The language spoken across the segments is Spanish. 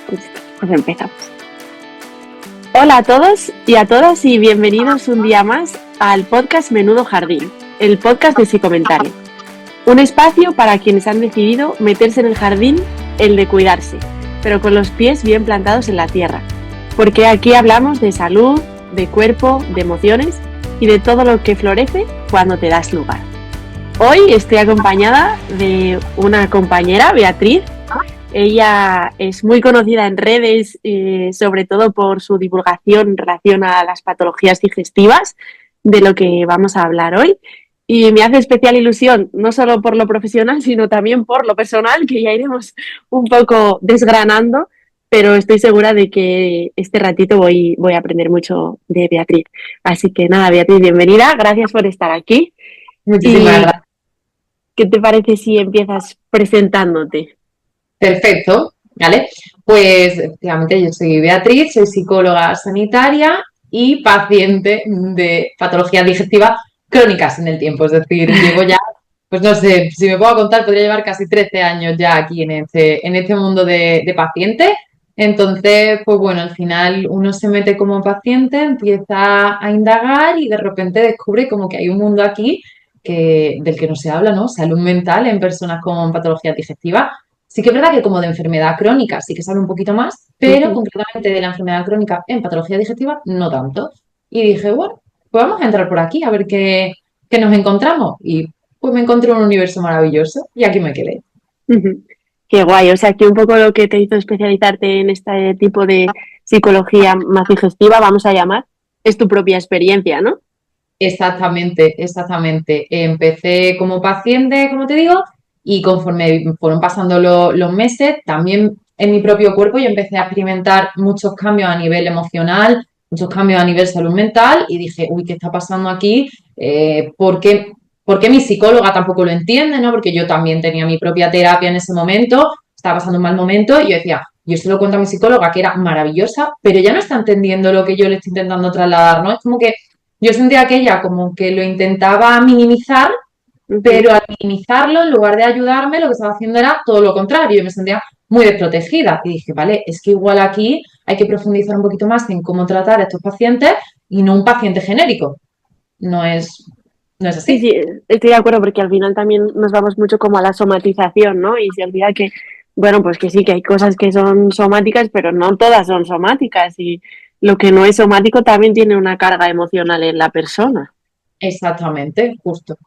Pues empezamos. Hola a todos y a todas y bienvenidos un día más al podcast Menudo Jardín, el podcast de Psicomentario. Un espacio para quienes han decidido meterse en el jardín, el de cuidarse, pero con los pies bien plantados en la tierra. Porque aquí hablamos de salud, de cuerpo, de emociones y de todo lo que florece cuando te das lugar. Hoy estoy acompañada de una compañera, Beatriz. Ella es muy conocida en redes, sobre todo por su divulgación en relación a las patologías digestivas, de lo que vamos a hablar hoy. Y me hace especial ilusión, no solo por lo profesional, sino también por lo personal, que ya iremos un poco desgranando, pero estoy segura de que este ratito voy a aprender mucho de Beatriz. Así que nada, Beatriz, bienvenida, gracias por estar aquí. Muchísimas gracias. ¿Qué te parece si empiezas presentándote? Perfecto, ¿vale? Pues efectivamente yo soy Beatriz, soy psicóloga sanitaria y paciente de patologías digestivas crónicas en el tiempo. Es decir, llevo ya, pues no sé, si me puedo contar, podría llevar casi 13 años ya aquí en este mundo de paciente. Entonces, pues bueno, al final uno se mete como paciente, empieza a indagar y de repente descubre como que hay un mundo aquí del que no se habla, ¿no? Salud mental en personas con patologías digestivas. Sí que es verdad que como de enfermedad crónica sí que sabe un poquito más, pero concretamente de la enfermedad crónica en patología digestiva no tanto. Y dije, bueno, pues vamos a entrar por aquí a ver qué nos encontramos. Y pues me encontré un universo maravilloso y aquí me quedé. Qué guay, o sea que un poco lo que te hizo especializarte en este tipo de psicología más digestiva, vamos a llamar, es tu propia experiencia, ¿no? Exactamente, exactamente. Empecé como paciente, como te digo, y conforme fueron pasando los meses, también en mi propio cuerpo yo empecé a experimentar muchos cambios a nivel emocional, muchos cambios a nivel salud mental y dije, uy, ¿qué está pasando aquí? ¿Por qué mi psicóloga tampoco lo entiende, ¿no? Porque yo también tenía mi propia terapia en ese momento, estaba pasando un mal momento y yo decía, yo se lo cuento a mi psicóloga que era maravillosa, pero ya no está entendiendo lo que yo le estoy intentando trasladar, ¿no? Es como que yo sentía que ella como que lo intentaba minimizar, pero al minimizarlo, en lugar de ayudarme, lo que estaba haciendo era todo lo contrario. Yo me sentía muy desprotegida. Y dije, vale, es que igual aquí hay que profundizar un poquito más en cómo tratar a estos pacientes y no un paciente genérico. No es Sí, así. sí, estoy de acuerdo porque al final también nos vamos mucho como a la somatización, ¿no? Y se olvida que, bueno, pues que sí, que hay cosas que son somáticas, pero no todas son somáticas y lo que no es somático también tiene una carga emocional en la persona. Exactamente, justo.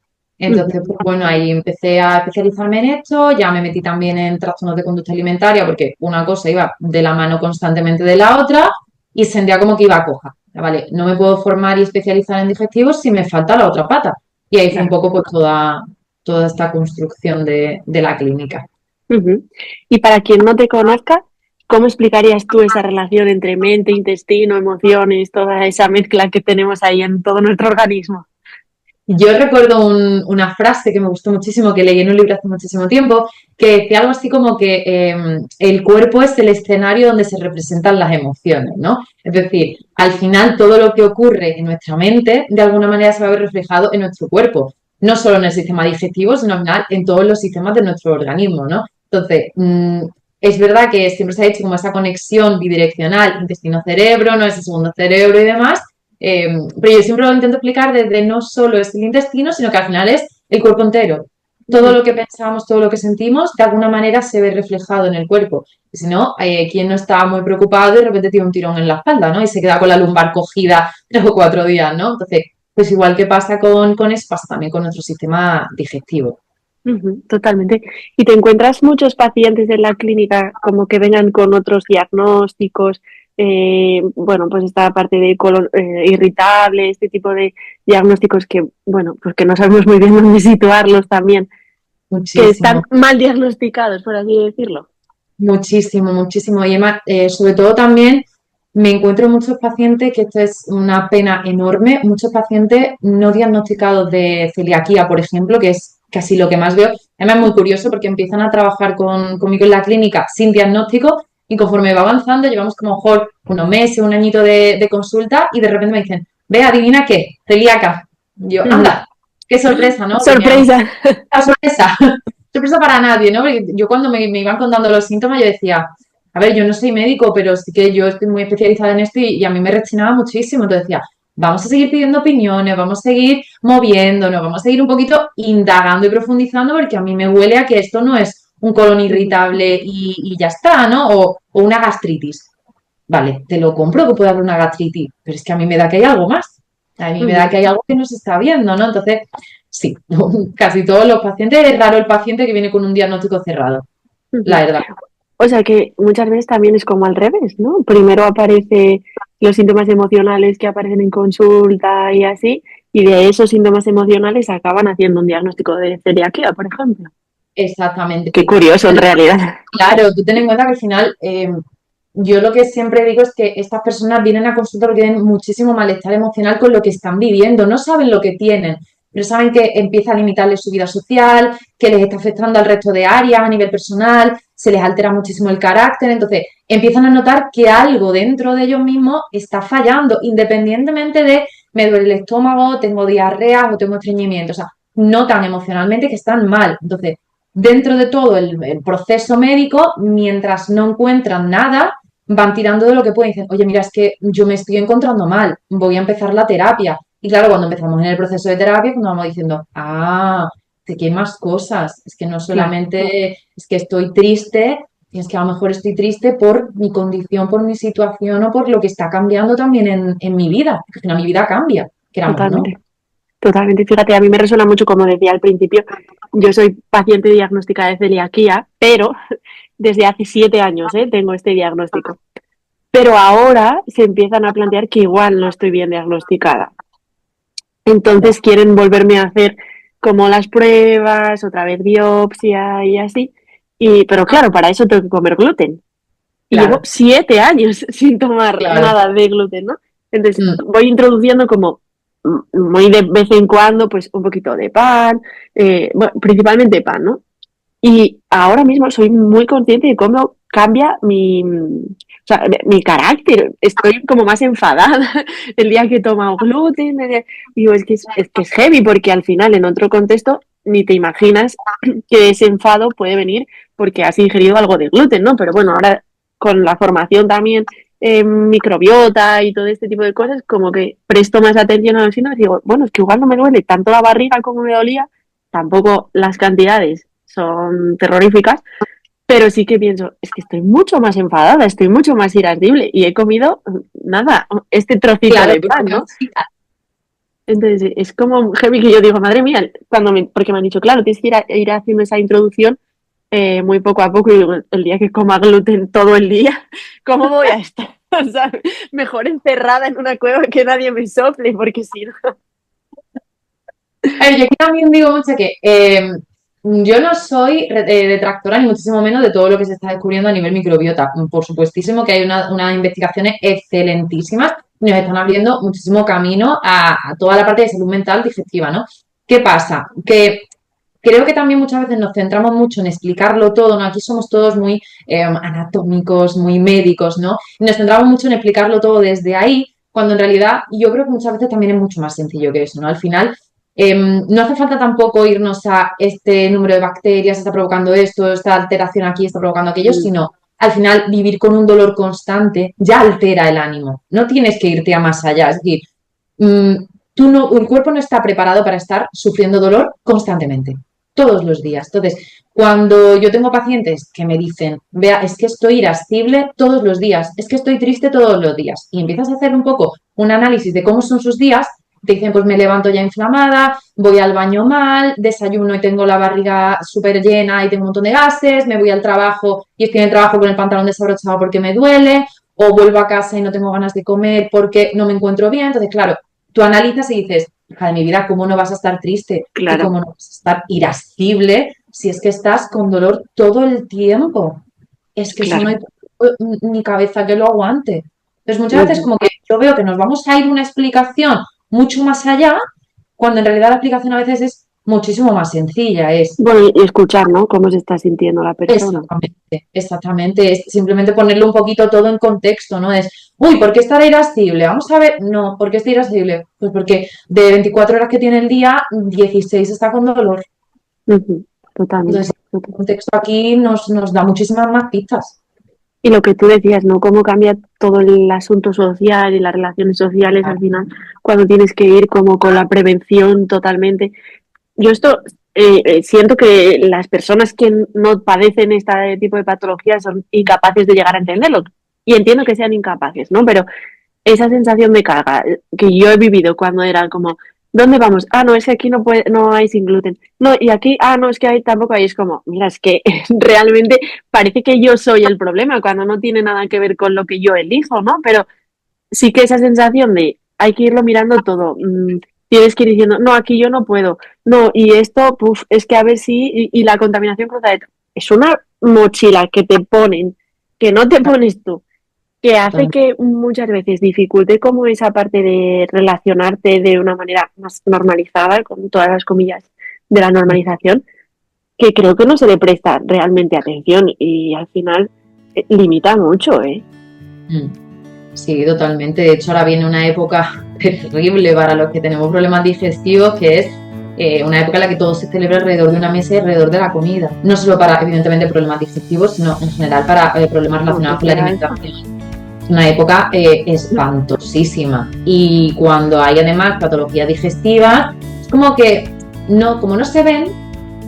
Entonces, pues bueno, ahí empecé a especializarme en esto, ya me metí también en trastornos de conducta alimentaria porque una cosa iba de la mano constantemente de la otra y sentía como que iba a coja. Vale, no me puedo formar y especializar en digestivos si me falta la otra pata. Y ahí fue un Claro. poco pues toda esta construcción de la clínica. Y para quien no te conozca, ¿cómo explicarías tú esa relación entre mente, intestino, emociones, toda esa mezcla que tenemos ahí en todo nuestro organismo? Yo recuerdo una frase que me gustó muchísimo, que leí en un libro hace muchísimo tiempo, que decía algo así como que el cuerpo es el escenario donde se representan las emociones, ¿no? Es decir, al final todo lo que ocurre en nuestra mente, de alguna manera se va a ver reflejado en nuestro cuerpo, no solo en el sistema digestivo, sino al final en todos los sistemas de nuestro organismo, ¿no? Entonces, es verdad que siempre se ha hecho como esa conexión bidireccional, intestino-cerebro, no ese segundo cerebro y demás, pero yo siempre lo intento explicar desde no solo es el intestino, sino que al final es el cuerpo entero. Todo lo que pensamos, todo lo que sentimos, de alguna manera se ve reflejado en el cuerpo. Y si no, quien no está muy preocupado y de repente tiene un tirón en la espalda, ¿no? Y se queda con la lumbar cogida 3 o 4 días, ¿no? Entonces, pues igual que pasa con eso, pasa también con nuestro sistema digestivo. Totalmente. ¿Y te encuentras muchos pacientes en la clínica como que vengan con otros diagnósticos? Bueno, pues esta parte de colon irritable, este tipo de diagnósticos que, bueno, pues que no sabemos muy bien dónde situarlos también, que están Muchísimo. mal diagnosticados, por así decirlo. Muchísimo, muchísimo. Y además, sobre todo también me encuentro muchos pacientes, que esto es una pena enorme, muchos pacientes no diagnosticados de celiaquía, por ejemplo, que es casi lo que más veo. Además, es muy curioso porque empiezan a trabajar conmigo en la clínica sin diagnóstico y conforme va avanzando, llevamos como a lo mejor unos meses, un añito de consulta y de repente me dicen, ve, adivina qué, celíaca. Yo, anda, qué sorpresa, ¿no? Porque Sorpresa. sorpresa, sorpresa para nadie, ¿no? Porque yo cuando me iban contando los síntomas, yo decía, a ver, yo no soy médico, pero sí que yo estoy muy especializada en esto y a mí me rechinaba muchísimo. Entonces decía, vamos a seguir pidiendo opiniones, vamos a seguir moviéndonos, vamos a seguir un poquito indagando y profundizando porque a mí me huele a que esto no es un colon irritable y ya está, ¿no? O una gastritis. Vale, te lo compro que puede haber una gastritis, pero es que a mí me da que hay algo más. A mí me da que hay algo que no se está viendo, ¿no? Entonces, sí, casi todos los pacientes, es raro el paciente que viene con un diagnóstico cerrado, la verdad. O sea que muchas veces también es como al revés, ¿no? Primero aparece los síntomas emocionales que aparecen en consulta y así, y de esos síntomas emocionales acaban haciendo un diagnóstico de celiaquía, por ejemplo. Exactamente. Qué curioso en realidad. Claro, tú ten en cuenta que al final, yo lo que siempre digo es que estas personas vienen a consulta porque tienen muchísimo malestar emocional con lo que están viviendo, no saben lo que tienen, pero saben que empieza a limitarles su vida social, que les está afectando al resto de áreas a nivel personal, se les altera muchísimo el carácter, entonces empiezan a notar que algo dentro de ellos mismos está fallando, independientemente de me duele el estómago, tengo diarrea o tengo estreñimiento, o sea, notan emocionalmente que están mal, entonces dentro de todo el proceso médico, mientras no encuentran nada, van tirando de lo que pueden. Dicen, oye, mira, es que yo me estoy encontrando mal, voy a empezar la terapia. Y claro, cuando empezamos en el proceso de terapia, cuando vamos diciendo, de que hay más cosas, es que no Claro, solamente es que estoy triste, es que a lo mejor estoy triste por mi condición, por mi situación o por lo que está cambiando también en mi vida, porque al final mi vida cambia, queramos, ¿no? totalmente. Totalmente. Fíjate, a mí me resuena mucho, como decía al principio, yo soy paciente diagnosticada de celiaquía, pero desde hace 7 años tengo este diagnóstico. Pero ahora se empiezan a plantear que igual no estoy bien diagnosticada. Entonces quieren volverme a hacer como las pruebas, otra vez biopsia y así. Pero claro, para eso tengo que comer gluten. Y llevo Claro, 7 años sin tomar claro. nada de gluten, ¿no? Entonces Mm, voy introduciendo como muy de vez en cuando, pues un poquito de pan, bueno, principalmente pan, ¿no? Y ahora mismo soy muy consciente de cómo cambia o sea, mi carácter. Estoy como más enfadada el día que he tomado gluten. Digo, es que es heavy porque al final en otro contexto ni te imaginas que ese enfado puede venir porque has ingerido algo de gluten, ¿no? Pero bueno, ahora con la formación también en microbiota y todo este tipo de cosas, como que presto más atención a los síntomas y digo, bueno, es que igual no me duele tanto la barriga como me dolía, tampoco las cantidades son terroríficas, pero sí que pienso, es que estoy mucho más enfadada, estoy mucho más irascible y he comido nada, este trocito claro, de pan, ¿no? Entonces es como heavy que yo digo, madre mía, porque me han dicho, claro, tienes que ir haciendo esa introducción muy poco a poco y digo, el día que coma gluten todo el día, ¿cómo voy a estar? O sea, mejor encerrada en una cueva que nadie me sople, porque si no... A ver, yo aquí también digo mucho que yo no soy detractora ni muchísimo menos de todo lo que se está descubriendo a nivel microbiota. Por supuestísimo que hay unas investigaciones excelentísimas y nos están abriendo muchísimo camino a toda la parte de salud mental digestiva, ¿no? ¿Qué pasa? Que creo que también muchas veces nos centramos mucho en explicarlo todo, ¿no? Aquí somos todos muy anatómicos, muy médicos, ¿no? Y nos centramos mucho en explicarlo todo desde ahí, cuando en realidad yo creo que muchas veces también es mucho más sencillo que eso, ¿no? Al final, no hace falta tampoco irnos a este número de bacterias está provocando esto, esta alteración aquí está provocando aquello, sino al final vivir con un dolor constante ya altera el ánimo. No tienes que irte a más allá. Es decir, mm, el cuerpo no está preparado para estar sufriendo dolor constantemente, todos los días. Entonces, cuando yo tengo pacientes que me dicen, vea, es que estoy irascible todos los días, es que estoy triste todos los días, y empiezas a hacer un poco un análisis de cómo son sus días, te dicen, pues me levanto ya inflamada, voy al baño mal, desayuno y tengo la barriga súper llena y tengo un montón de gases, me voy al trabajo y estoy en el trabajo con el pantalón desabrochado porque me duele, o vuelvo a casa y no tengo ganas de comer porque no me encuentro bien. Entonces, claro, tú analizas y dices, hija de mi vida, ¿cómo no vas a estar triste? ¿Y Claro, cómo no vas a estar irascible si es que estás con dolor todo el tiempo? Es que eso no claro. hay ni cabeza que lo aguante. Entonces, muchas veces Ujú. como que yo veo que nos vamos a ir una explicación mucho más allá, cuando en realidad la explicación a veces es muchísimo más sencilla. Es Bueno, y escuchar, ¿no? Cómo se está sintiendo la persona. exactamente, exactamente. Es simplemente ponerle un poquito todo en contexto, ¿no? Es, uy, ¿por qué estará irascible? Vamos a ver, no, ¿por qué está irascible? Pues porque de 24 horas que tiene el día, 16 está con dolor. Ujú. Totalmente. Entonces, el contexto aquí nos da muchísimas más pistas. Y lo que tú decías, ¿no? Cómo cambia todo el asunto social y las relaciones sociales al final, cuando tienes que ir como con la prevención totalmente. Yo esto siento que las personas que no padecen este tipo de patologías son incapaces de llegar a entenderlo. Y entiendo que sean incapaces, ¿no? Pero esa sensación de carga que yo he vivido cuando era como, ¿dónde vamos? Ah, no, es que aquí no hay sin gluten. No, y aquí, no, es que hay, tampoco hay. Es como, mira, es que realmente parece que yo soy el problema cuando no tiene nada que ver con lo que yo elijo, ¿no? Pero sí que esa sensación de hay que irlo mirando todo. Tienes que ir diciendo, no, aquí yo no puedo. No, y esto, puf, es que a ver si, y la contaminación cruzada es una mochila que te ponen, que no te pones tú, que hace que muchas veces dificulte como esa parte de relacionarte de una manera más normalizada, con todas las comillas de la normalización, que creo que no se le presta realmente atención y al final limita mucho, ¿eh? Sí, totalmente. De hecho, ahora viene una época terrible para los que tenemos problemas digestivos, que es una época en la que todo se celebra alrededor de una mesa y alrededor de la comida. No solo para, evidentemente, problemas digestivos, sino en general para problemas relacionados con la alimentación. Es una época espantosísima. Y cuando hay además patologías digestivas, es como que como no se ven,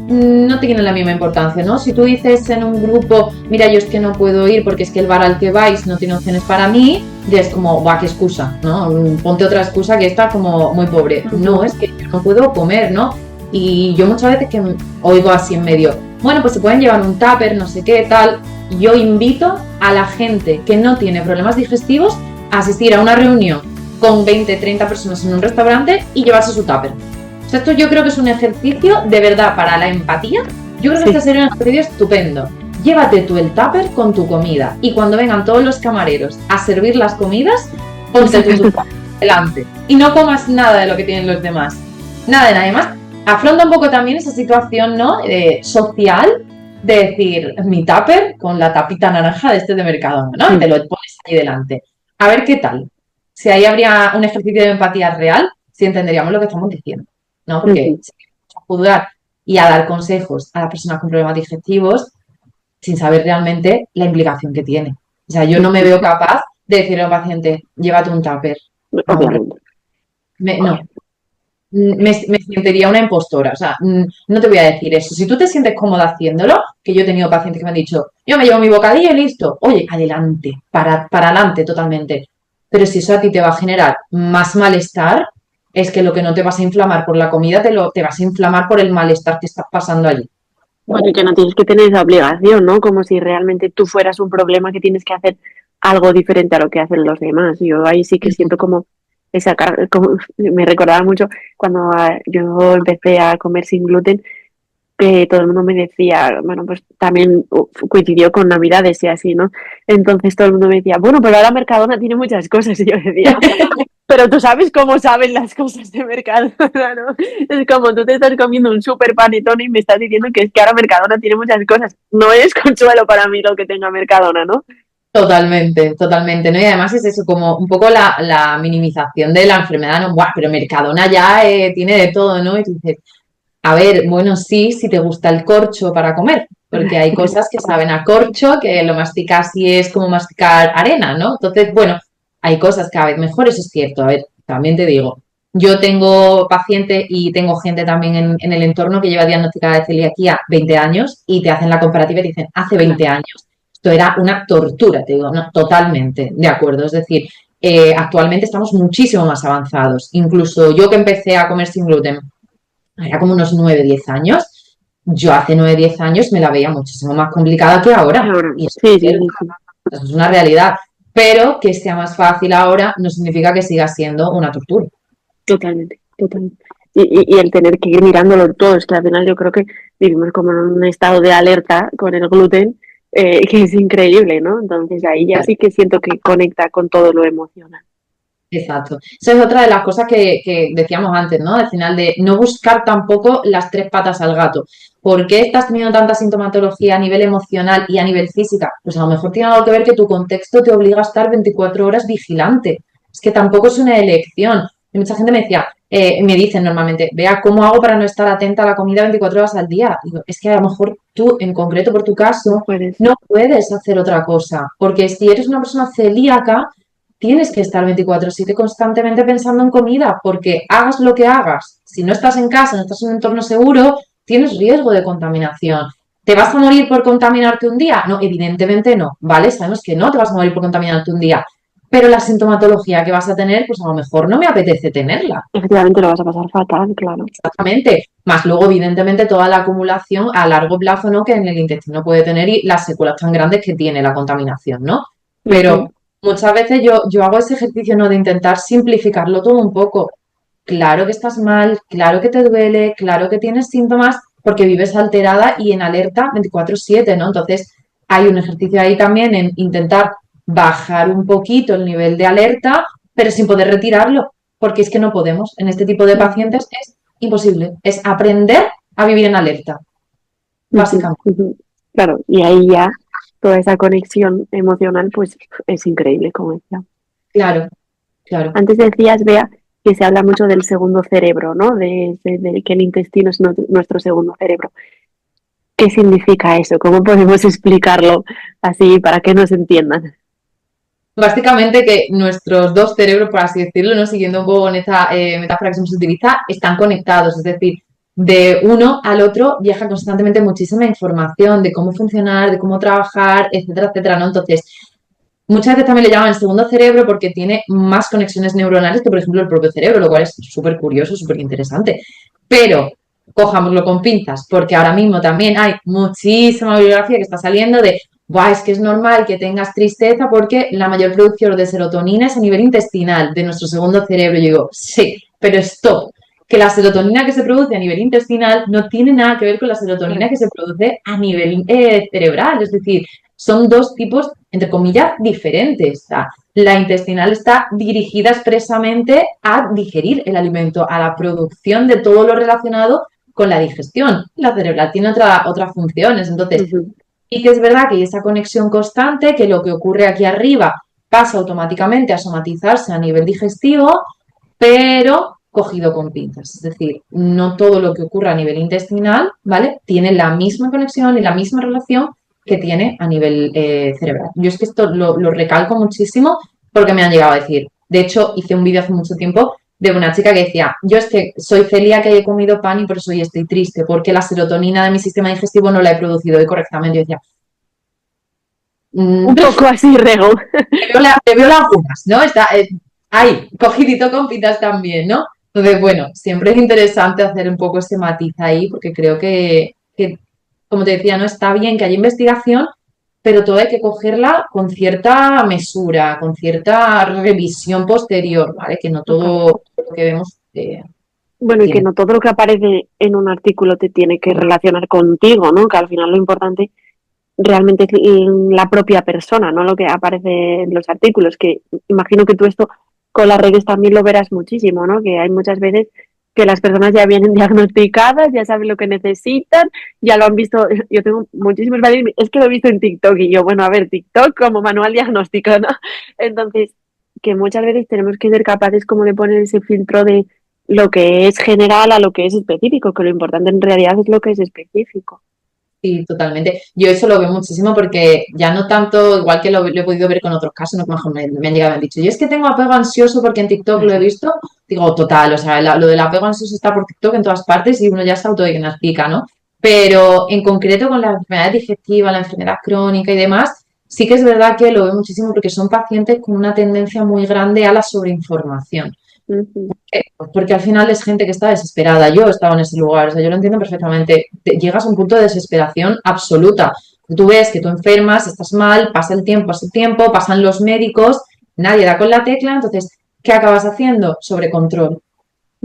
no tienen la misma importancia, ¿no? Si tú dices en un grupo, mira, yo es que no puedo ir porque es que el bar al que vais no tiene opciones para mí, ya es como, va, qué excusa, ¿no? Ponte otra excusa que está como muy pobre. No, es que yo no puedo comer, ¿no? Y yo muchas veces que oigo así en medio, bueno, pues se pueden llevar un tupper, no sé qué, tal. Yo invito a la gente que no tiene problemas digestivos a asistir a una reunión con 20, 30 personas en un restaurante y llevarse su tupper. Esto yo creo que es un ejercicio de verdad para la empatía. Yo creo que este sería un ejercicio estupendo. Llévate tú el tupper con tu comida y cuando vengan todos los camareros a servir las comidas, ponte tu tupper delante y no comas nada de lo que tienen los demás. Nada de nada. Además, afronta un poco también esa situación, ¿no? Social de decir, mi tupper con la tapita naranja de este de Mercadona, ¿no? Y te lo pones ahí delante. A ver qué tal. Si ahí habría un ejercicio de empatía real, sí entenderíamos lo que estamos diciendo, ¿no? Porque si vamos a juzgar y a dar consejos a las personas con problemas digestivos sin saber realmente la implicación que tiene. O sea, yo no me veo capaz de decirle a un paciente, llévate un tupper. No, me sentiría una impostora. O sea, no te voy a decir eso. Si tú te sientes cómoda haciéndolo, que yo he tenido pacientes que me han dicho, yo me llevo mi bocadillo y listo. Oye, adelante, para adelante totalmente. Pero si eso a ti te va a generar más malestar, es que lo que no te vas a inflamar por la comida, te vas a inflamar por el malestar que estás pasando allí. Bueno, y que no tienes que tener esa obligación, ¿no? Como si realmente tú fueras un problema que tienes que hacer algo diferente a lo que hacen los demás. Yo ahí sí que siento como esa carga, como me recordaba mucho cuando yo empecé a comer sin gluten, que todo el mundo me decía, bueno, pues también coincidió con Navidades y así, ¿no? Entonces todo el mundo me decía, bueno, pero ahora Mercadona tiene muchas cosas. Y yo decía, pero tú sabes cómo saben las cosas de Mercadona, ¿no? Es como tú te estás comiendo un super panetone y me estás diciendo que es que ahora Mercadona tiene muchas cosas. No es consuelo para mí lo que tenga Mercadona, ¿no? Totalmente, totalmente, ¿no? Y además es eso, como un poco la minimización de la enfermedad, ¿no? Buah, pero Mercadona ya tiene de todo, ¿no? Y tú dices, a ver, bueno, sí, si te gusta el corcho para comer, porque hay cosas que saben a corcho, que lo masticas y es como masticar arena, ¿no? Entonces, bueno, hay cosas cada vez mejor, eso es cierto. A ver, también te digo, yo tengo pacientes y tengo gente también en el entorno que lleva diagnosticada de celiaquía 20 años y te hacen la comparativa y te dicen, hace 20 años esto era una tortura, te digo, no, totalmente, de acuerdo. Es decir, actualmente estamos muchísimo más avanzados. Incluso yo que empecé a comer sin gluten, era como unos 9 10 años, yo hace 9 10 años me la veía muchísimo más complicada que ahora. Y eso es una realidad. Pero que sea más fácil ahora no significa que siga siendo una tortura. Totalmente, totalmente. Y el tener que ir mirándolo todo, es que al final yo creo que vivimos como en un estado de alerta con el gluten, que es increíble, ¿no? Entonces ahí ya sí que siento que conecta con todo lo emocional. Exacto. Esa es otra de las cosas que decíamos antes, ¿no? Al final de no buscar tampoco las tres patas al gato. ¿Por qué estás teniendo tanta sintomatología a nivel emocional y a nivel física? Pues a lo mejor tiene algo que ver que tu contexto te obliga a estar 24 horas vigilante. Es que tampoco es una elección. Y mucha gente me decía, me dicen normalmente, Bea, ¿cómo hago para no estar atenta a la comida 24 horas al día? Digo, es que a lo mejor tú, en concreto por tu caso, Puedes. no puedes hacer otra cosa, porque si eres una persona celíaca, tienes que estar 24/7 constantemente pensando en comida, porque hagas lo que hagas, si no estás en casa, no estás en un entorno seguro, tienes riesgo de contaminación. ¿Te vas a morir por contaminarte un día? No, evidentemente no, ¿vale? Sabemos que no te vas a morir por contaminarte un día, pero la sintomatología que vas a tener, pues a lo mejor no me apetece tenerla. Efectivamente lo vas a pasar fatal, claro. Exactamente. Más luego, evidentemente, toda la acumulación a largo plazo, ¿no? Que en el intestino puede tener y las secuelas tan grandes que tiene la contaminación, ¿no? Pero muchas veces yo hago ese ejercicio, ¿no? De intentar simplificarlo todo un poco. Claro que estás mal, claro que te duele, claro que tienes síntomas, porque vives alterada y en alerta 24/7, ¿no? Entonces, hay un ejercicio ahí también en intentar bajar un poquito el nivel de alerta, pero sin poder retirarlo, porque es que no podemos. En este tipo de pacientes es imposible, es aprender a vivir en alerta, básicamente. Claro, y ahí ya toda esa conexión emocional pues es increíble, como decía. Claro, claro. Antes decías, Bea, que se habla mucho del segundo cerebro, ¿no? De que el intestino es nuestro segundo cerebro. ¿Qué significa eso? ¿Cómo podemos explicarlo así para que nos entiendan? Básicamente que nuestros dos cerebros, por así decirlo, ¿no? Siguiendo un poco en esta metáfora que se utiliza, están conectados, es decir, de uno al otro viaja constantemente muchísima información de cómo funcionar, de cómo trabajar, etcétera, etcétera, ¿no? Entonces, muchas veces también le llaman el segundo cerebro porque tiene más conexiones neuronales que, por ejemplo, el propio cerebro, lo cual es súper curioso, súper interesante. Pero cojámoslo con pinzas, porque ahora mismo también hay muchísima bibliografía que está saliendo de, Buah, es que es normal que tengas tristeza porque la mayor producción de serotonina es a nivel intestinal, de nuestro segundo cerebro. Y yo digo, sí, pero stop, que la serotonina que se produce a nivel intestinal no tiene nada que ver con la serotonina que se produce a nivel cerebral, es decir, son dos tipos, entre comillas, diferentes. O sea, la intestinal está dirigida expresamente a digerir el alimento, a la producción de todo lo relacionado con la digestión. La cerebral tiene otras funciones. Entonces, sí que es verdad que hay esa conexión constante, que lo que ocurre aquí arriba pasa automáticamente a somatizarse a nivel digestivo, pero cogido con pinzas. Es decir, no todo lo que ocurre a nivel intestinal, ¿vale? Tiene la misma conexión y la misma relación que tiene a nivel cerebral. Yo es que esto lo recalco muchísimo porque me han llegado a decir. De hecho, hice un vídeo hace mucho tiempo de una chica que decía, yo es que soy celíaca y he comido pan y por eso hoy estoy triste, porque la serotonina de mi sistema digestivo no la he producido hoy correctamente. Yo decía, Un poco así, Rego. le veo lagunas, ¿no? Está ahí, cogidito con pitas también, ¿no? Entonces, bueno, siempre es interesante hacer un poco ese matiz ahí, porque creo que, como te decía, no está bien que haya investigación, pero todo hay que cogerla con cierta mesura, con cierta revisión posterior, ¿vale? Que no todo lo que vemos Bueno, y que tiene. no todo lo que aparece en un artículo te tiene que relacionar contigo, ¿no? Que al final lo importante realmente es la propia persona, no lo que aparece en los artículos, que imagino que tú esto con las redes también lo verás muchísimo, ¿no? Que hay muchas veces que las personas ya vienen diagnosticadas, ya saben lo que necesitan, ya lo han visto, yo tengo muchísimos valores, es que lo he visto en TikTok y yo, bueno, a ver, TikTok como manual diagnóstico, ¿no? Entonces, que muchas veces tenemos que ser capaces como de poner ese filtro de lo que es general a lo que es específico, que lo importante en realidad es lo que es específico. Sí, totalmente. Yo eso lo veo muchísimo porque ya no tanto, igual que lo he podido ver con otros casos, no que mejor me han llegado y me han dicho, yo es que tengo apego ansioso porque en TikTok lo he visto. Digo, total, o sea, lo del apego ansioso está por TikTok en todas partes y uno ya se autodiagnostica, ¿no? Pero en concreto con la enfermedad digestiva, la enfermedad crónica y demás, sí que es verdad que lo veo muchísimo porque son pacientes con una tendencia muy grande a la sobreinformación. Porque al final es gente que está desesperada. Yo he estado en ese lugar, o sea, yo lo entiendo perfectamente. Llegas a un punto de desesperación absoluta. Tú ves que tú enfermas, estás mal, pasa el tiempo, pasan los médicos, nadie da con la tecla, entonces, ¿qué acabas haciendo? Sobrecontrol.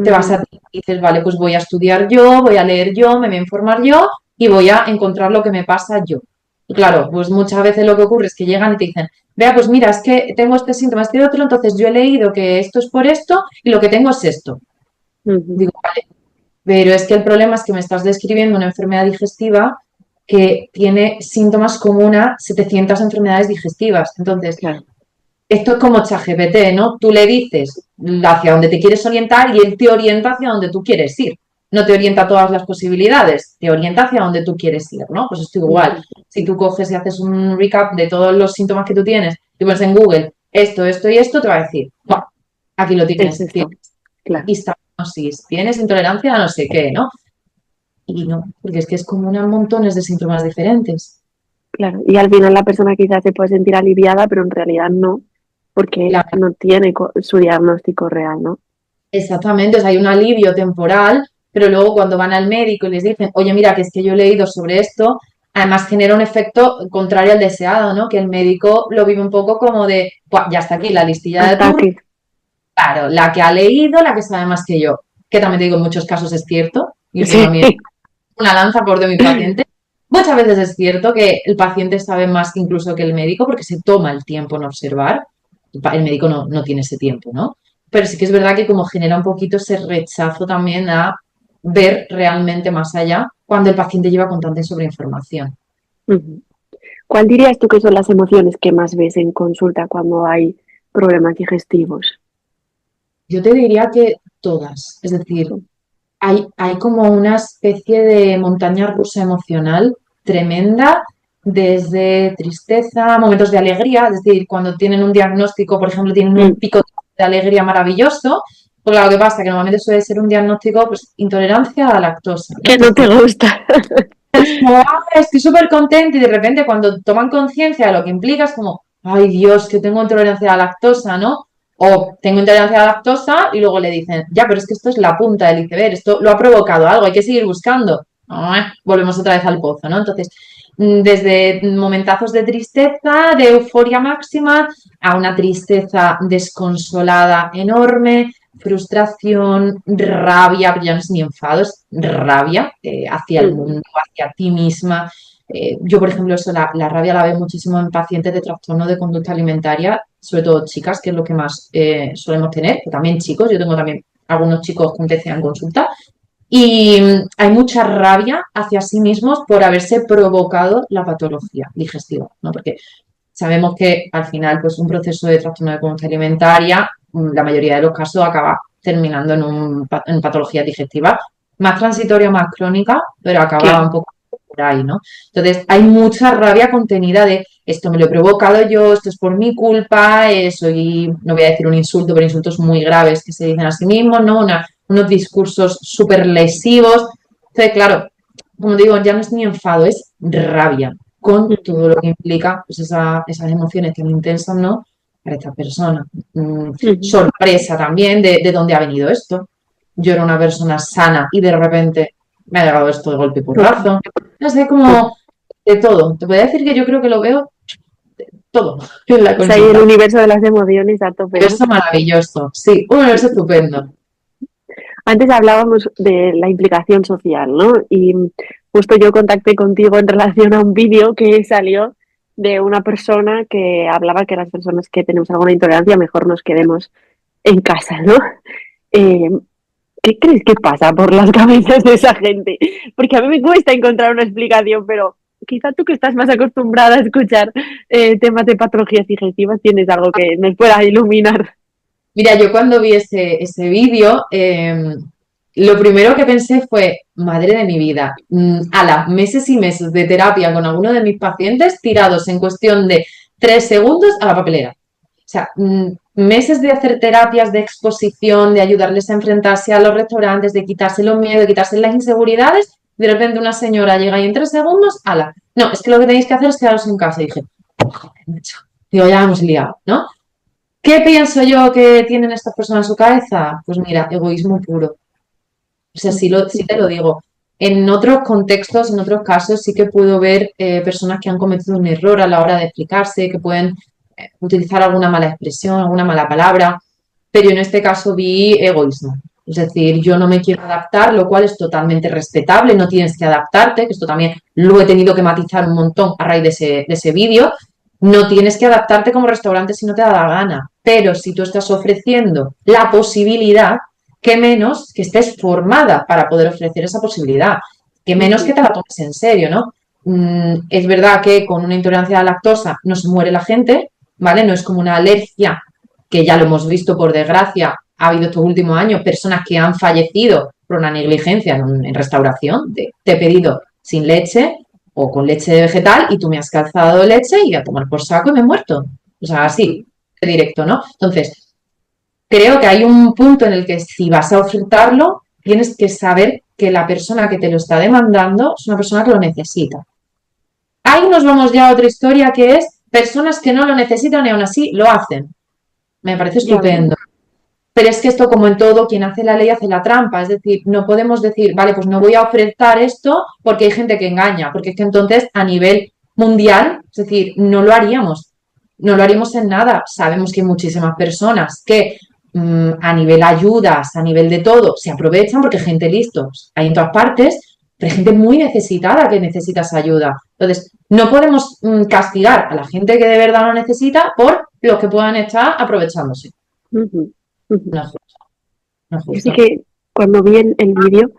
Te vas a ti y dices, vale, pues voy a estudiar yo, voy a leer yo, me voy a informar yo y voy a encontrar lo que me pasa yo. Y claro, pues muchas veces lo que ocurre es que llegan y te dicen, vea, pues mira, es que tengo este síntoma, este otro, entonces yo he leído que esto es por esto y lo que tengo es esto. Digo, vale, pero es que el problema es que me estás describiendo una enfermedad digestiva que tiene síntomas como una 700 enfermedades digestivas. Entonces, Claro. esto es como ChatGPT, ¿no? Tú le dices hacia dónde te quieres orientar y él te orienta hacia donde tú quieres ir. No te orienta a todas las posibilidades, te orienta hacia donde tú quieres ir, ¿no? Pues esto igual. Si tú coges y haces un recap de todos los síntomas que tú tienes, y pones en Google esto y esto, te va a decir, "Buah, aquí lo Es tienes, eso, tienes claro, histanosis, tienes intolerancia a no sé qué, ¿no? Y no, porque es que es como unos montones de síntomas diferentes. claro. Y al final la persona quizás se puede sentir aliviada, pero en realidad no, porque La no tiene su diagnóstico real, ¿no? Exactamente, o sea, hay un alivio temporal, pero luego cuando van al médico y les dicen, oye, mira, que es que yo he leído sobre esto, además genera un efecto contrario al deseado, ¿no? Que el médico lo vive un poco como de, "Buah, ya está aquí la listilla de Hasta turno, que, claro, la que ha leído, la que sabe más que yo", que también te digo, en muchos casos es cierto, y esto sí, también una lanza por de mi paciente. Muchas veces es cierto que el paciente sabe más que incluso que el médico porque se toma el tiempo en observar. El médico no tiene ese tiempo, ¿no? Pero sí que es verdad que como genera un poquito ese rechazo también a ver realmente más allá cuando el paciente lleva constante sobreinformación. Ujú. ¿Cuál dirías tú que son las emociones que más ves en consulta cuando hay problemas digestivos? Yo te diría que todas, es decir, hay como una especie de montaña rusa emocional tremenda, desde tristeza, momentos de alegría, es decir, cuando tienen un diagnóstico, por ejemplo, tienen un Mm, pico de alegría maravilloso, pues claro, ¿qué pasa? Que normalmente suele ser un diagnóstico, pues, intolerancia a la lactosa, ¿no? que no te Entonces, gusta. es como, "Ah, estoy súper contenta", y de repente cuando toman conciencia de lo que implica es como, ay Dios, que tengo intolerancia a la lactosa, ¿no? O tengo intolerancia a la lactosa y luego le dicen, ya, pero es que esto es la punta del iceberg, esto lo ha provocado algo, hay que seguir buscando. Volvemos otra vez al pozo, ¿no? Entonces, desde momentazos de tristeza, de euforia máxima, a una tristeza desconsolada enorme, frustración, rabia, pero ya no es ni enfado, es rabia hacia el Mm, mundo, hacia ti misma. Yo, por ejemplo, eso, la rabia la veo muchísimo en pacientes de trastorno de conducta alimentaria, sobre todo chicas, que es lo que más solemos tener, pero también chicos, yo tengo también algunos chicos con TCA en consulta, y hay mucha rabia hacia sí mismos por haberse provocado la patología digestiva, ¿no? Porque sabemos que al final, pues un proceso de trastorno de conducta alimentaria, la mayoría de los casos acaba terminando en patología digestiva, más transitoria, más crónica, pero acaba un claro. poco por ahí, ¿no? Entonces, hay mucha rabia contenida de esto me lo he provocado yo, esto es por mi culpa, soy, no voy a decir un insulto, pero insultos muy graves que se dicen a sí mismos, ¿no? Unos discursos súper lesivos. Entonces, claro, como digo, ya no es ni enfado, es rabia con Mm, todo lo que implica pues esas emociones tan intensas, ¿no? Para esta persona. mm. Sorpresa también de dónde ha venido esto. Yo era una persona sana y de repente me ha llegado esto de golpe y Total, porrazo. No sé, total. como de todo. Te voy a decir que yo creo que lo veo todo en la Es ahí el consulta. universo de las emociones a tope, ¿no? Universo maravilloso. Sí, un universo estupendo. Antes hablábamos de la implicación social, ¿no? Y justo yo contacté contigo en relación a un vídeo que salió de una persona que hablaba que las personas que tenemos alguna intolerancia mejor nos quedemos en casa, ¿no? Eh, ¿Qué crees que pasa por las cabezas de esa gente? Porque a mí me cuesta encontrar una explicación, pero quizá tú que estás más acostumbrada a escuchar temas de patologías digestivas tienes algo que nos pueda iluminar. Mira, yo cuando vi ese vídeo, lo primero que pensé fue, madre de mi vida, ala, meses y meses de terapia con alguno de mis pacientes tirados en cuestión de 3 segundos a la papelera. O sea, meses de hacer terapias de exposición, de ayudarles a enfrentarse a los restaurantes, de quitarse los miedos, de quitarse las inseguridades. De repente una señora llega y en 3 segundos, ala, no, es que lo que tenéis que hacer es quedaros en casa. Y dije, joder, macho. Digo, ya hemos liado, ¿no? ¿Qué pienso yo que tienen estas personas en su cabeza? Pues mira, egoísmo puro. O sea, sí te lo digo. En otros contextos, en otros casos, sí que puedo ver personas que han cometido un error a la hora de explicarse, que pueden utilizar alguna mala expresión, alguna mala palabra, pero en este caso vi egoísmo. Es decir, yo no me quiero adaptar, lo cual es totalmente respetable, no tienes que adaptarte, que esto también lo he tenido que matizar un montón a raíz de ese vídeo. No tienes que adaptarte como restaurante si no te da la gana, pero si tú estás ofreciendo la posibilidad, qué menos que estés formada para poder ofrecer esa posibilidad, qué menos que te la tomes en serio, ¿no? Es verdad que con una intolerancia a la lactosa no se muere la gente, ¿vale? No es como una alergia, que ya lo hemos visto por desgracia, ha habido estos últimos años personas que han fallecido por una negligencia en restauración, te he pedido sin leche o con leche vegetal y tú me has calzado leche y a tomar por saco y me he muerto. O sea, así, de directo, ¿no? Entonces, creo que hay un punto en el que si vas a ofertarlo, tienes que saber que la persona que te lo está demandando es una persona que lo necesita. Ahí nos vamos ya a otra historia que es personas que no lo necesitan y aún así lo hacen. Me parece Ya ves. estupendo. Pero es que esto, como en todo, quien hace la ley hace la trampa. Es decir, no podemos decir, vale, pues no voy a ofertar esto porque hay gente que engaña. Porque es que entonces, a nivel mundial, es decir, no lo haríamos. No lo haríamos en nada. Sabemos que hay muchísimas personas que a nivel ayudas, a nivel de todo, se aprovechan porque gente listos hay en todas partes, pero hay gente muy necesitada que necesita esa ayuda. Entonces, no podemos castigar a la gente que de verdad lo necesita por los que puedan estar aprovechándose. Ujú, ujú. No es justo. No es Yo sí justo. que cuando vi el vídeo,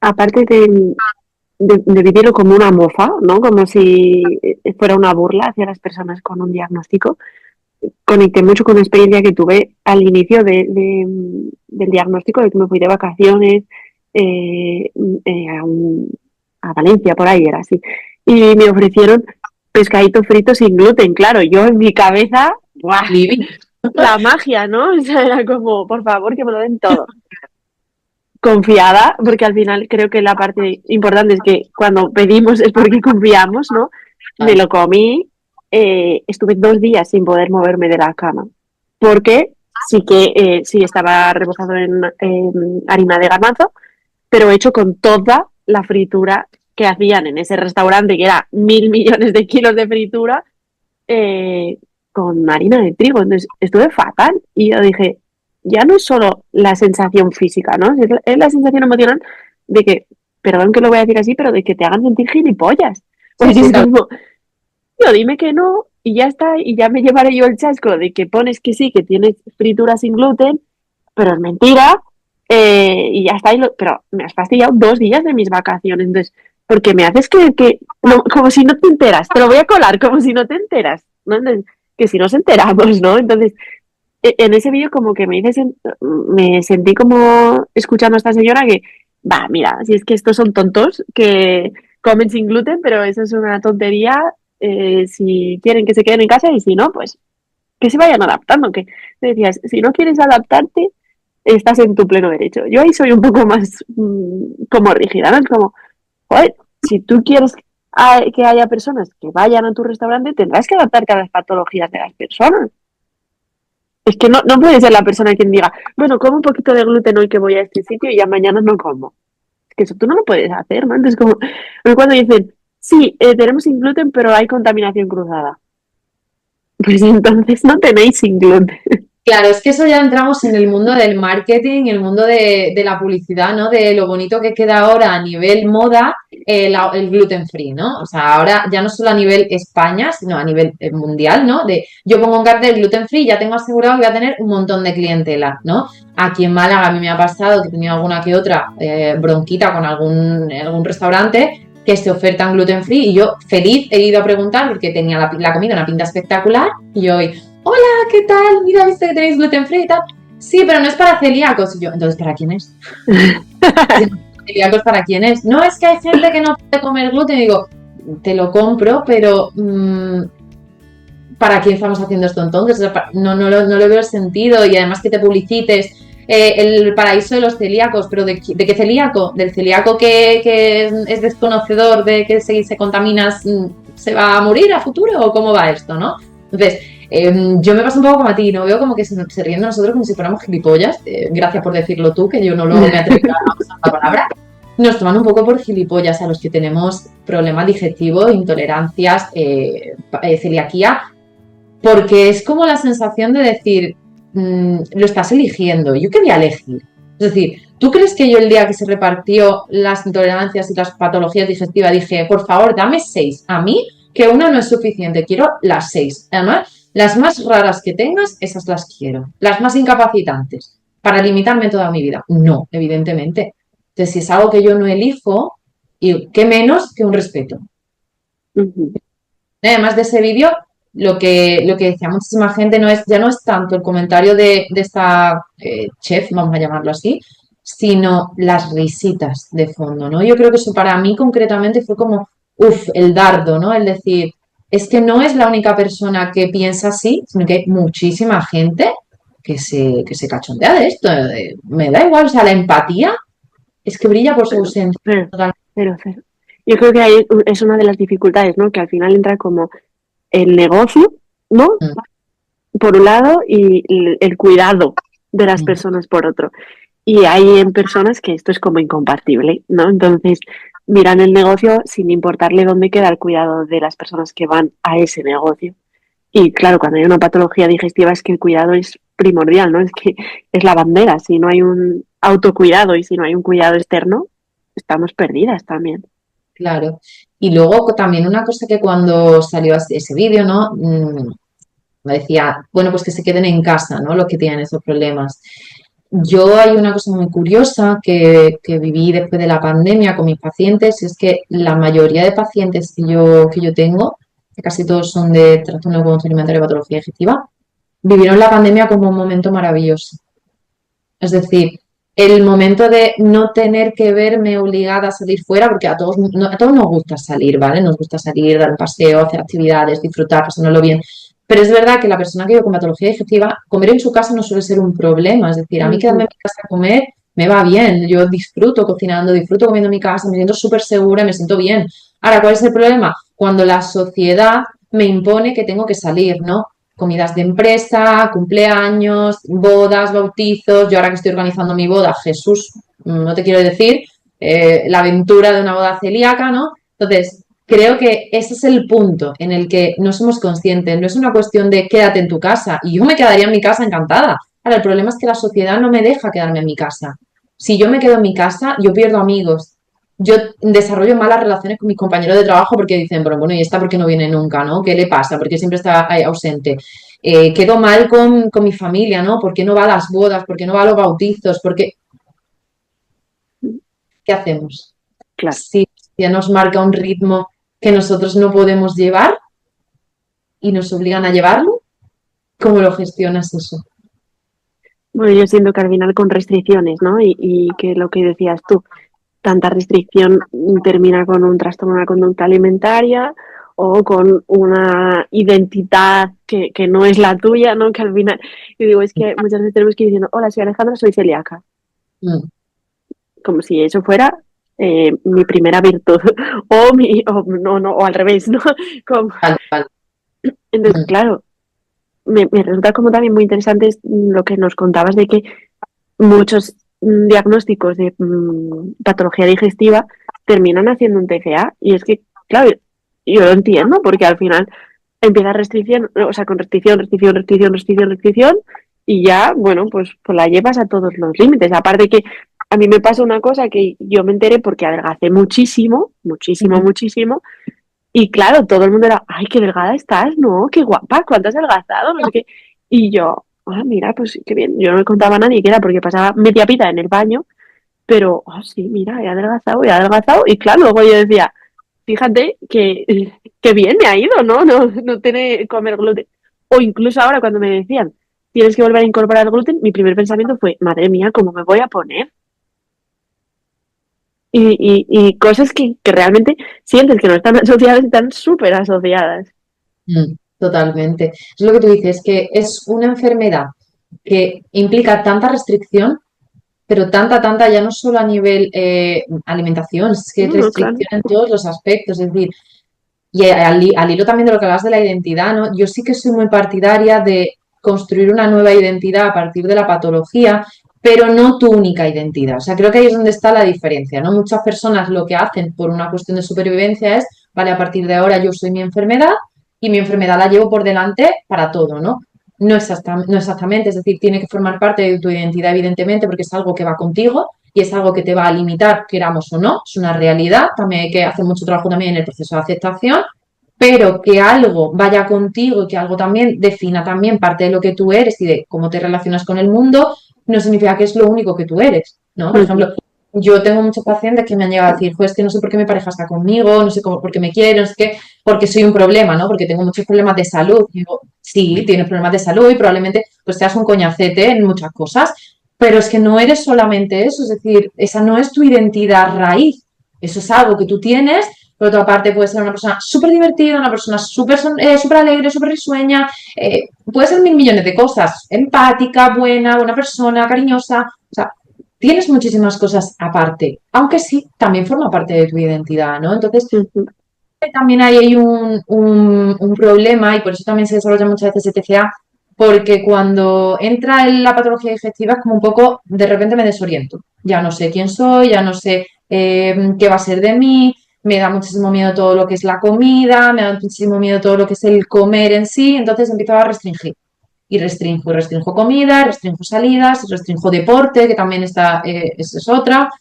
aparte de vivirlo como una mofa, ¿no? Como si fuera una burla hacia las personas con un diagnóstico, conecté mucho con la experiencia que tuve al inicio del diagnóstico, de que me fui de vacaciones eh, a, a Valencia, por ahí era así, y me ofrecieron pescadito frito sin gluten. Claro, yo en mi cabeza, ¡buah! Living. La magia, ¿no? O sea, era como, por favor, que me lo den todo. Confiada, porque al final creo que la parte importante es que cuando pedimos es porque confiamos, ¿no? Me lo comí, estuve 2 días sin poder moverme de la cama, porque sí estaba rebozado en harina de garbanzo, pero hecho con toda la fritura que hacían en ese restaurante, que era 1.000 millones de kilos de fritura, eh, con harina de trigo. Entonces estuve fatal y yo dije, ya no es solo la sensación física, ¿no? Es la sensación emocional de que, perdón que lo voy a decir así, pero de que te hagan sentir gilipollas. Sí, Porque sí, es tal. como, tío, dime que no y ya está, y ya me llevaré yo el chasco de que pones que sí, que tienes fritura sin gluten, pero es mentira, y ya está. Pero me has fastidiado 2 días de mis vacaciones, entonces, porque me haces que no, como si no te enteras, te lo voy a colar como si no te enteras, ¿no? Entonces, que si nos enteramos, ¿no? Entonces, en ese vídeo como que me sentí como escuchando a esta señora que, va, mira, si es que estos son tontos que comen sin gluten, pero eso es una tontería, si quieren que se queden en casa y si no, pues que se vayan adaptando, que me decías, si no quieres adaptarte, estás en tu pleno derecho. Yo ahí soy un poco más como rígida, ¿no? Es como, joder, si tú quieres que haya personas que vayan a tu restaurante, tendrás que adaptarte a las patologías de las personas. Es que no, no puede ser la persona quien diga, bueno, como un poquito de gluten hoy que voy a este sitio y ya mañana no como. Es que eso tú no lo puedes hacer, ¿no? Entonces, como cuando dicen, sí, tenemos sin gluten, pero hay contaminación cruzada. Pues entonces no tenéis sin gluten. Claro, es que eso ya entramos en el mundo del marketing, el mundo de la publicidad, ¿no? De lo bonito que queda ahora a nivel moda el gluten free, ¿no? O sea, ahora ya no solo a nivel España, sino a nivel mundial, ¿no? De yo pongo un cartel gluten free, ya tengo asegurado que voy a tener un montón de clientela, ¿no? Aquí en Málaga a mí me ha pasado que he tenido alguna que otra bronquita con algún restaurante que se ofertan gluten free y yo feliz he ido a preguntar porque tenía la comida una pinta espectacular y yo hoy, hola, ¿qué tal? Mira, ¿viste que tenéis gluten free y tal? Sí, pero no es para celíacos. Y yo, entonces, ¿para quién es? ¿Celíacos para quién es? No, es que hay gente que no puede comer gluten. Y digo, te lo compro, pero ¿para quién estamos haciendo esto entonces? O sea, no le veo el sentido y además que te publicites el paraíso de los celíacos, pero ¿de qué celíaco? ¿Del celíaco que es desconocedor de que se contamina, se va a morir a futuro o cómo va esto, ¿no? Entonces, yo me paso un poco como a ti, ¿no? Veo como que se ríen de nosotros como si fuéramos gilipollas. Gracias por decirlo tú, que yo no me atreví a usar la palabra. Nos toman un poco por gilipollas a los que tenemos problemas digestivos, intolerancias, celiaquía, porque es como la sensación de decir, lo estás eligiendo, ¿yo qué voy a elegir? Es decir, ¿tú crees que yo el día que se repartió las intolerancias y las patologías digestivas dije, por favor, dame 6? A mí, que una no es suficiente, quiero las 6. Además, las más raras que tengas, esas las quiero. Las más incapacitantes, para limitarme toda mi vida. No, evidentemente. Entonces, si es algo que yo no elijo, y qué menos que un respeto. Ujú. Además de ese vídeo, lo que decía muchísima gente ya no es tanto el comentario de esta chef, vamos a llamarlo así, sino las risitas de fondo, ¿no? Yo creo que eso para mí concretamente fue como, el dardo, ¿no? El decir, es que no es la única persona que piensa así, sino que hay muchísima gente que se cachondea de esto. Me da igual, o sea, la empatía es que brilla por su Pero, ausencia. pero, Total. pero. Yo creo que ahí es una de las dificultades, ¿no? Que al final entra como el negocio, ¿no? Mm, Por un lado, y el cuidado de las mm. personas por otro. Y hay en personas que esto es como incompatible, ¿no? Entonces miran el negocio sin importarle dónde queda el cuidado de las personas que van a ese negocio. Y claro, cuando hay una patología digestiva es que el cuidado es primordial, ¿no? Es que es la bandera. Si no hay un autocuidado y si no hay un cuidado externo, estamos perdidas también. Claro. Y luego también una cosa que cuando salió ese vídeo, ¿no? Me decía, bueno, pues que se queden en casa, ¿no? Los que tienen esos problemas. Yo hay una cosa muy curiosa que viví después de la pandemia con mis pacientes, y es que la mayoría de pacientes que yo tengo, que casi todos son de trastorno de conducta alimentaria y patología digestiva, vivieron la pandemia como un momento maravilloso. Es decir, el momento de no tener que verme obligada a salir fuera, porque a todos nos gusta salir, ¿vale? Nos gusta salir, dar un paseo, hacer actividades, disfrutar, pasárnoslo bien. Pero es verdad que la persona que vive con patología digestiva, comer en su casa no suele ser un problema. Es decir, a mí quedarme Ujú. en mi casa a comer me va bien. Yo disfruto cocinando, disfruto comiendo en mi casa, me siento súper segura, me siento bien. Ahora, ¿cuál es el problema? Cuando la sociedad me impone que tengo que salir, ¿no? Comidas de empresa, cumpleaños, bodas, bautizos. Yo ahora que estoy organizando mi boda, Jesús, no te quiero decir, la aventura de una boda celíaca, ¿no? Entonces, creo que ese es el punto en el que no somos conscientes. No es una cuestión de quédate en tu casa. Y yo me quedaría en mi casa encantada. Ahora, el problema es que la sociedad no me deja quedarme en mi casa. Si yo me quedo en mi casa, yo pierdo amigos. Yo desarrollo malas relaciones con mis compañeros de trabajo porque dicen, pero bueno, ¿y esta por qué no viene nunca, no? ¿Qué le pasa? ¿Por qué siempre está ahí ausente? Quedo mal con mi familia, ¿no? ¿Por qué no va a las bodas? ¿Por qué no va a los bautizos? ¿Qué hacemos? Claro. Si ya nos marca un ritmo que nosotros no podemos llevar y nos obligan a llevarlo, ¿cómo lo gestionas eso? Bueno, yo siento que al final con restricciones, ¿no? Y que lo que decías tú, tanta restricción termina con un trastorno de la conducta alimentaria o con una identidad que no es la tuya, ¿no? Que al final, yo digo, es que muchas veces tenemos que ir diciendo, hola, soy Alejandra, soy celíaca, Mm, como si eso fuera mi primera virtud, o no, no, o al revés, ¿no? Como, vale, vale. entonces, Mm, claro, me resulta como también muy interesante lo que nos contabas de que muchos diagnósticos de patología digestiva terminan haciendo un TCA. Y es que, claro, yo lo entiendo porque al final empieza restricción, o sea, con restricción, restricción, restricción, restricción, restricción, y ya, bueno, pues la llevas a todos los límites. Aparte que a mí me pasa una cosa que yo me enteré porque adelgacé muchísimo, muchísimo, mm, muchísimo, y claro, todo el mundo era, ay, qué delgada estás, ¿no? Qué guapa, ¿cuánto has adelgazado? No sé qué. Y yo, ah, mira, pues qué bien. Yo no le contaba a nadie que era porque pasaba media vida en el baño, pero, oh, sí, mira, he adelgazado, he adelgazado. Y claro, luego yo decía, fíjate que bien me ha ido, ¿no? No tiene comer gluten. O incluso ahora cuando me decían, tienes que volver a incorporar el gluten, mi primer pensamiento fue, madre mía, ¿cómo me voy a poner? Y cosas que realmente sientes que no están asociadas, están súper asociadas. totalmente. Es lo que tú dices, que es una enfermedad que implica tanta restricción, pero tanta, ya no solo a nivel alimentación, es que No, no, claro. restricción en todos los aspectos. Es decir, y al hilo también de lo que hablas de la identidad, ¿no? Yo sí que soy muy partidaria de construir una nueva identidad a partir de la patología, pero no tu única identidad. O sea, creo que ahí es donde está la diferencia, ¿no? Muchas personas lo que hacen por una cuestión de supervivencia es, vale, a partir de ahora yo soy mi enfermedad y mi enfermedad la llevo por delante para todo, ¿no? No exactamente, es decir, tiene que formar parte de tu identidad, evidentemente, porque es algo que va contigo y es algo que te va a limitar, queramos o no, es una realidad. También hay que hacer mucho trabajo también en el proceso de aceptación, pero que algo vaya contigo y que algo también defina también parte de lo que tú eres y de cómo te relacionas con el mundo, no significa que es lo único que tú eres, ¿no? Por Ujú. ejemplo, yo tengo muchos pacientes que me han llegado a decir, pues que no sé por qué mi pareja está conmigo, no sé cómo, por qué me quiere, no sé qué, porque soy un problema, ¿no? Porque tengo muchos problemas de salud. Y digo, sí, tienes problemas de salud y probablemente pues seas un coñacete en muchas cosas, pero es que no eres solamente eso, es decir, esa no es tu identidad raíz, eso es algo que tú tienes. Por otra parte, puedes ser una persona súper divertida, una persona súper alegre, súper risueña, puede ser mil millones de cosas, empática, buena persona, cariñosa, o sea, tienes muchísimas cosas aparte, aunque sí, también forma parte de tu identidad, ¿no? Entonces, Ujú. también ahí hay un problema y por eso también se desarrolla muchas veces TCA, porque cuando entra en la patología digestiva es como un poco, de repente me desoriento, ya no sé quién soy, ya no sé qué va a ser de mí, me da muchísimo miedo todo lo que es la comida, me da muchísimo miedo todo lo que es el comer en sí, entonces empiezo a restringir y restringo comida, restringo salidas, restringo deporte, que también esa es otra,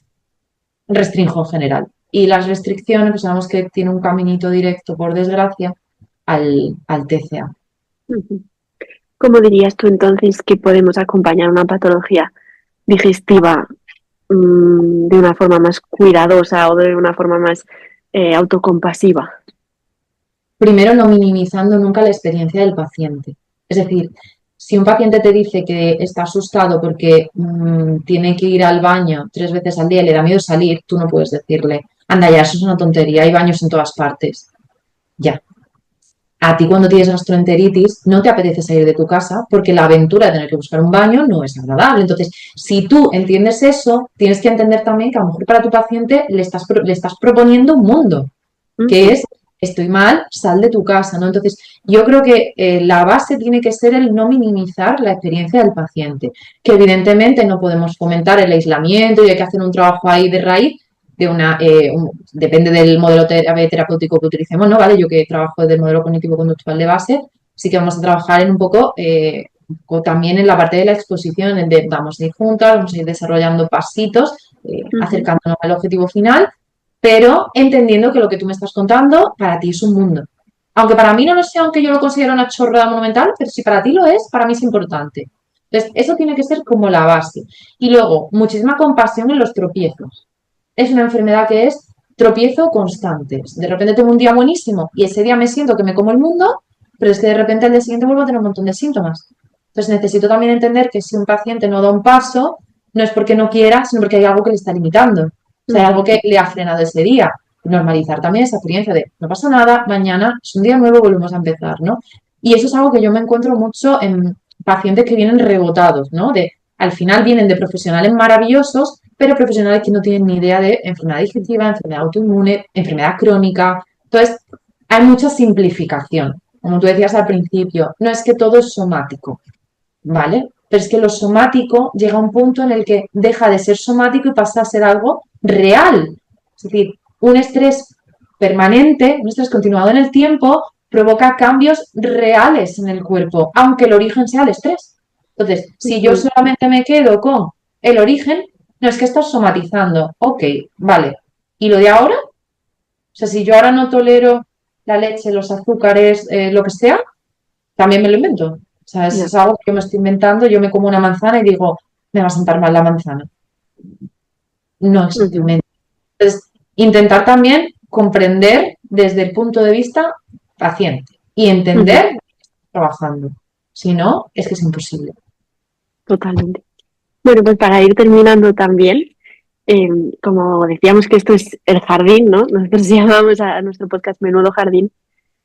restringo en general. Y las restricciones, pues sabemos que tiene un caminito directo, por desgracia, al TCA. Ujú. ¿Cómo dirías tú entonces que podemos acompañar una patología digestiva de una forma más cuidadosa o de una forma más autocompasiva? Primero, no minimizando nunca la experiencia del paciente. Es decir, si un paciente te dice que está asustado porque tiene que ir al baño 3 veces al día y le da miedo salir, tú no puedes decirle, anda ya, eso es una tontería, hay baños en todas partes. Ya, a ti cuando tienes gastroenteritis no te apetece salir de tu casa porque la aventura de tener que buscar un baño no es agradable. Entonces, si tú entiendes eso, tienes que entender también que a lo mejor para tu paciente le estás proponiendo un mundo, que Ujú. es, estoy mal, sal de tu casa, ¿no? Entonces, yo creo que la base tiene que ser el no minimizar la experiencia del paciente, que evidentemente no podemos fomentar el aislamiento y hay que hacer un trabajo ahí de raíz, depende del modelo terapéutico que utilicemos, ¿no? ¿Vale? Yo que trabajo desde el modelo cognitivo-conductual de base, sí que vamos a trabajar en un poco también en la parte de la exposición, en de vamos a ir juntas, vamos a ir desarrollando pasitos, Ujú. acercándonos al objetivo final, pero entendiendo que lo que tú me estás contando para ti es un mundo. Aunque para mí no lo sea, aunque yo lo considero una chorrada monumental, pero si para ti lo es, para mí es importante. Entonces, eso tiene que ser como la base. Y luego, muchísima compasión en los tropiezos. Es una enfermedad que es tropiezo constante. De repente tengo un día buenísimo y ese día me siento que me como el mundo, pero es que de repente al día siguiente vuelvo a tener un montón de síntomas. Entonces necesito también entender que si un paciente no da un paso, no es porque no quiera, sino porque hay algo que le está limitando. O sea, hay Ujú. algo que le ha frenado ese día. Normalizar también esa experiencia de no pasa nada, mañana es un día nuevo, volvemos a empezar, ¿no? Y eso es algo que yo me encuentro mucho en pacientes que vienen rebotados, ¿no? Al final vienen de profesionales maravillosos, pero profesionales que no tienen ni idea de enfermedad digestiva, enfermedad autoinmune, enfermedad crónica. Entonces, hay mucha simplificación. Como tú decías al principio, no es que todo es somático, ¿vale? Pero es que lo somático llega a un punto en el que deja de ser somático y pasa a ser algo real. Es decir, un estrés permanente, un estrés continuado en el tiempo, provoca cambios reales en el cuerpo, aunque el origen sea el estrés. Entonces, si yo Ujú. solamente me quedo con el origen, no es que estás somatizando. Ok, vale. ¿Y lo de ahora? O sea, si yo ahora no tolero la leche, los azúcares, lo que sea, también me lo invento. O sea, Ya. es algo que yo me estoy inventando. Yo me como una manzana y digo, me va a sentar mal la manzana. No existe Ujú. un ente. Entonces, intentar también comprender desde el punto de vista paciente y Ujú. entender trabajando. Si no, es que es imposible. Totalmente. Bueno, pues para ir terminando también, eh, como decíamos que esto es el jardín, ¿no? Nosotros llamamos a nuestro podcast Menudo Jardín.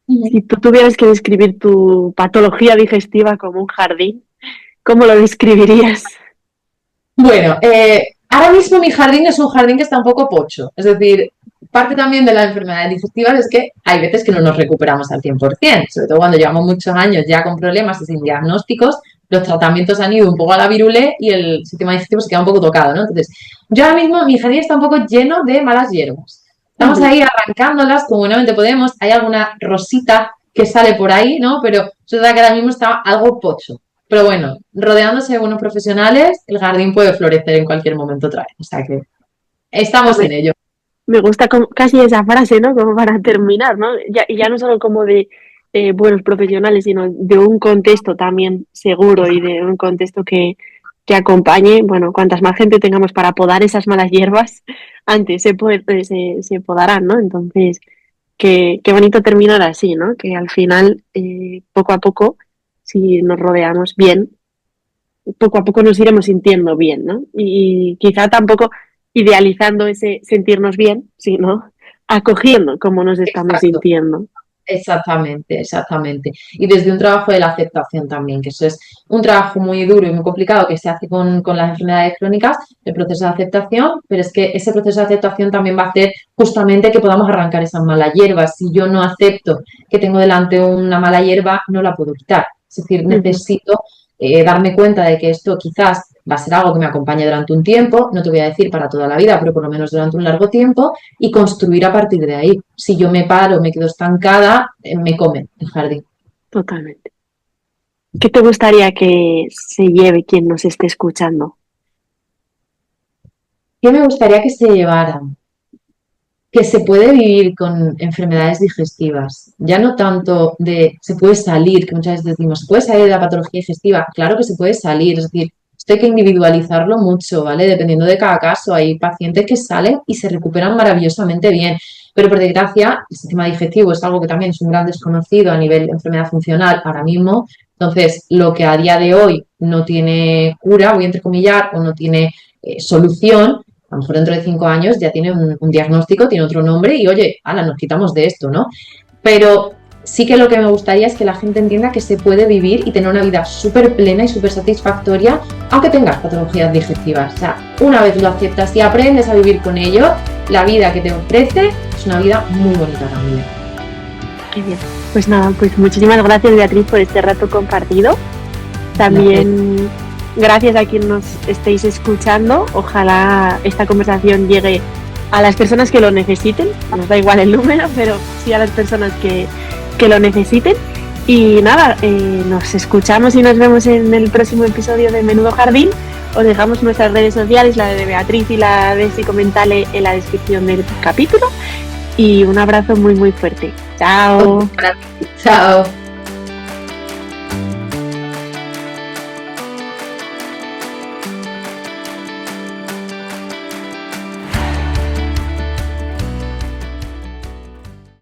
Ujú. Si tú tuvieras que describir tu patología digestiva como un jardín, ¿cómo lo describirías? Bueno, ahora mismo mi jardín es un jardín que está un poco pocho. Es decir, parte también de las enfermedades digestivas es que hay veces que no nos recuperamos al 100%, sobre todo cuando llevamos muchos años ya con problemas y sin diagnósticos, los tratamientos han ido un poco a la virulé y el sistema digestivo se queda un poco tocado, ¿no? Entonces, yo ahora mismo mi jardín está un poco lleno de malas hierbas. Estamos Ujú. ahí arrancándolas como buenamente podemos. Hay alguna rosita que sale por ahí, ¿no? Pero es verdad que ahora mismo está algo pocho. Pero bueno, rodeándose de buenos profesionales, el jardín puede florecer en cualquier momento otra vez. O sea que Ah, estamos en ello. me gusta casi esa frase, ¿no? Como para terminar, ¿no? Ya, y ya no solo como de buenos profesionales, sino de un contexto también seguro y de un contexto que que acompañe, bueno, cuantas más gente tengamos para podar esas malas hierbas, antes se podarán, ¿no? Entonces, qué bonito terminar así, ¿no? Que al final, poco a poco, si nos rodeamos bien, poco a poco nos iremos sintiendo bien, ¿no? Y quizá tampoco idealizando ese sentirnos bien, sino acogiendo cómo nos estamos Exacto. sintiendo. Exactamente, exactamente. Y desde un trabajo de la aceptación también, que eso es un trabajo muy duro y muy complicado que se hace con las enfermedades crónicas, el proceso de aceptación, pero es que ese proceso de aceptación también va a hacer justamente que podamos arrancar esas malas hierbas. Si yo no acepto que tengo delante una mala hierba, no la puedo quitar. Es decir, Ujú. necesito darme cuenta de que esto quizás va a ser algo que me acompañe durante un tiempo, no te voy a decir para toda la vida, pero por lo menos durante un largo tiempo, y construir a partir de ahí. Si yo me paro, me quedo estancada, me come el jardín. Totalmente. ¿Qué te gustaría que se lleve quien nos esté escuchando? ¿Qué me gustaría que se llevaran? Que se puede vivir con enfermedades digestivas, ya no tanto de se puede salir, que muchas veces decimos, ¿se puede salir de la patología digestiva? Claro que se puede salir, es decir, esto hay que individualizarlo mucho, ¿vale? Dependiendo de cada caso, hay pacientes que salen y se recuperan maravillosamente bien, pero por desgracia el sistema digestivo es algo que también es un gran desconocido a nivel de enfermedad funcional ahora mismo, entonces lo que a día de hoy no tiene cura, voy a entrecomillar, o no tiene solución, a lo mejor dentro de 5 años ya tiene un diagnóstico, tiene otro nombre y oye, ala, nos quitamos de esto, ¿no? Pero sí que lo que me gustaría es que la gente entienda que se puede vivir y tener una vida súper plena y súper satisfactoria, aunque tengas patologías digestivas. O sea, una vez lo aceptas y aprendes a vivir con ello, la vida que te ofrece es una vida muy bonita también. Qué bien. Pues nada, pues muchísimas gracias, Beatriz, por este rato compartido. También gracias a quien nos estéis escuchando. Ojalá esta conversación llegue a las personas que lo necesiten. Nos da igual el número, pero sí a las personas que lo necesiten. Y nada, nos escuchamos y nos vemos en el próximo episodio de Menudo Jardín. Os dejamos nuestras redes sociales, la de Beatriz y la de Psicomentale, en la descripción del capítulo. Y un abrazo muy, muy fuerte. Chao. Chao.